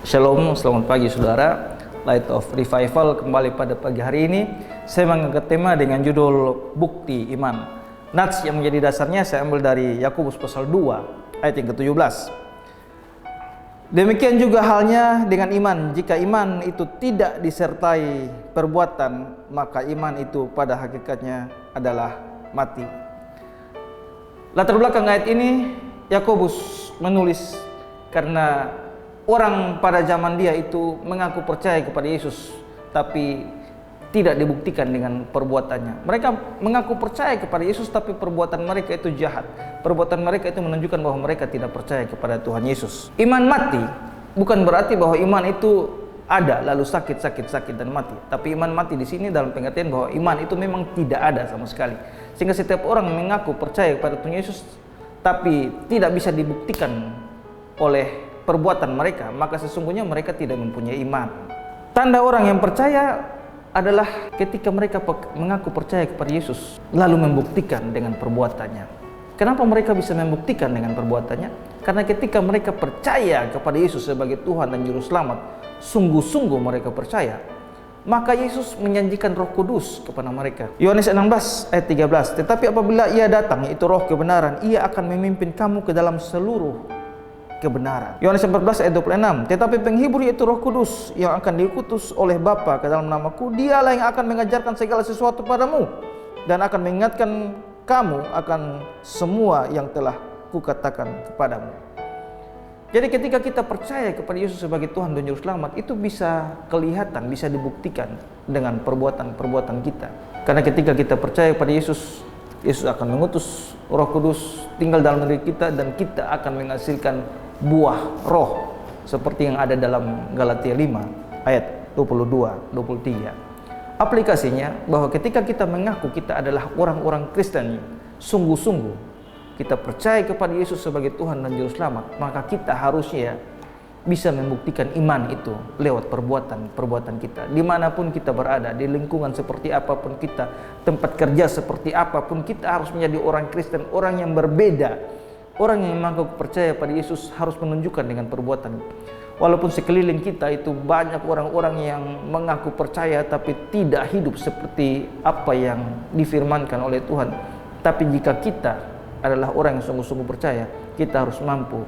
Shalom, selamat pagi saudara. Light of Revival kembali pada pagi hari ini. Saya mengangkat tema dengan judul Bukti Iman. Nats yang menjadi dasarnya saya ambil dari Yakobus pasal 2 ayat yang ke-17. Demikian juga halnya dengan iman. Jika iman itu tidak disertai perbuatan, maka iman itu pada hakikatnya adalah mati. Latar belakang ayat ini, Yakobus menulis karena orang pada zaman dia itu mengaku percaya kepada Yesus, tapi tidak dibuktikan dengan perbuatannya. Mereka mengaku percaya kepada Yesus, tapi perbuatan mereka itu jahat. Perbuatan mereka itu menunjukkan bahwa mereka tidak percaya kepada Tuhan Yesus. Iman mati bukan berarti bahwa iman itu ada lalu sakit dan mati. Tapi iman mati di sini dalam pengertian bahwa iman itu memang tidak ada sama sekali. Sehingga setiap orang mengaku percaya kepada Tuhan Yesus, tapi tidak bisa dibuktikan oleh perbuatan mereka, maka sesungguhnya mereka tidak mempunyai iman. Tanda orang yang percaya adalah ketika mereka mengaku percaya kepada Yesus, lalu membuktikan dengan perbuatannya. Kenapa mereka bisa membuktikan dengan perbuatannya? Karena ketika mereka percaya kepada Yesus sebagai Tuhan dan Juru Selamat, sungguh-sungguh mereka percaya, maka Yesus menjanjikan Roh Kudus kepada mereka. Yohanes 16 ayat 13. Tetapi apabila Ia datang, itu Roh kebenaran, Ia akan memimpin kamu ke dalam seluruh kebenaran. Yohanes 14 ayat 26. Tetapi penghibur yaitu Roh Kudus yang akan diutus oleh Bapa ke dalam namaku, Dialah yang akan mengajarkan segala sesuatu padamu dan akan mengingatkan kamu akan semua yang telah kukatakan kepadamu. Jadi ketika kita percaya kepada Yesus sebagai Tuhan dan Juru Selamat, itu bisa kelihatan, bisa dibuktikan dengan perbuatan-perbuatan kita. Karena ketika kita percaya kepada Yesus, Yesus akan mengutus Roh Kudus tinggal dalam diri kita, dan kita akan menghasilkan buah roh seperti yang ada dalam Galatia 5 ayat 22-23. Aplikasinya bahwa ketika kita mengaku kita adalah orang-orang Kristen, sungguh-sungguh kita percaya kepada Yesus sebagai Tuhan dan Juru Selamat, maka kita harusnya bisa membuktikan iman itu lewat perbuatan kita. Dimanapun kita berada, di lingkungan seperti apapun kita, tempat kerja seperti apapun, kita harus menjadi orang Kristen, orang yang berbeda. Orang yang mengaku percaya pada Yesus harus menunjukkan dengan perbuatan. Walaupun sekeliling kita itu banyak orang-orang yang mengaku percaya tapi tidak hidup seperti apa yang difirmankan oleh Tuhan. Tapi jika kita adalah orang yang sungguh-sungguh percaya, kita harus mampu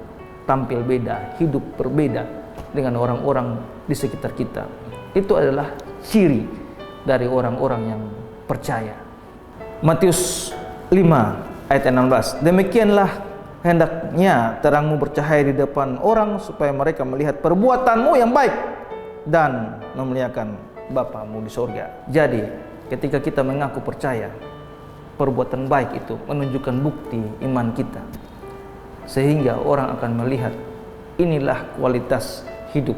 tampil beda, hidup berbeda dengan orang-orang di sekitar kita. Itu adalah ciri dari orang-orang yang percaya. Matius 5 ayat 16. Demikianlah hendaknya terangmu bercahaya di depan orang, supaya mereka melihat perbuatanmu yang baik dan memuliakan Bapamu di sorga. Jadi ketika kita mengaku percaya, perbuatan baik itu menunjukkan bukti iman kita, sehingga orang akan melihat inilah kualitas hidup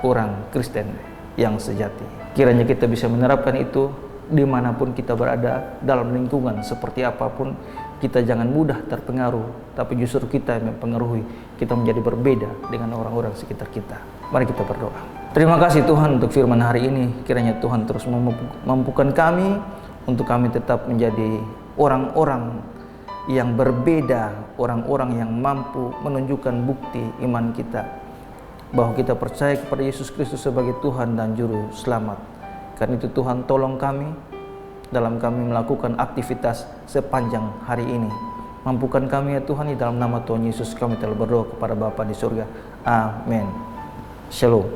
orang Kristen yang sejati. Kiranya kita bisa menerapkan itu dimanapun kita berada, dalam lingkungan seperti apapun. Kita jangan mudah terpengaruh, tapi justru kita yang mempengaruhi, kita menjadi berbeda dengan orang-orang sekitar kita. Mari kita berdoa. Terima kasih Tuhan untuk firman hari ini. Kiranya Tuhan terus memampukan kami untuk kami tetap menjadi orang-orang yang berbeda, orang-orang yang mampu menunjukkan bukti iman kita, bahwa kita percaya kepada Yesus Kristus sebagai Tuhan dan Juru Selamat. Karena itu Tuhan, tolong kami dalam kami melakukan aktivitas sepanjang hari ini. Mampukan kami ya Tuhan, di dalam nama Tuhan Yesus kami telah berdoa kepada Bapa di surga. Amin. Shalom.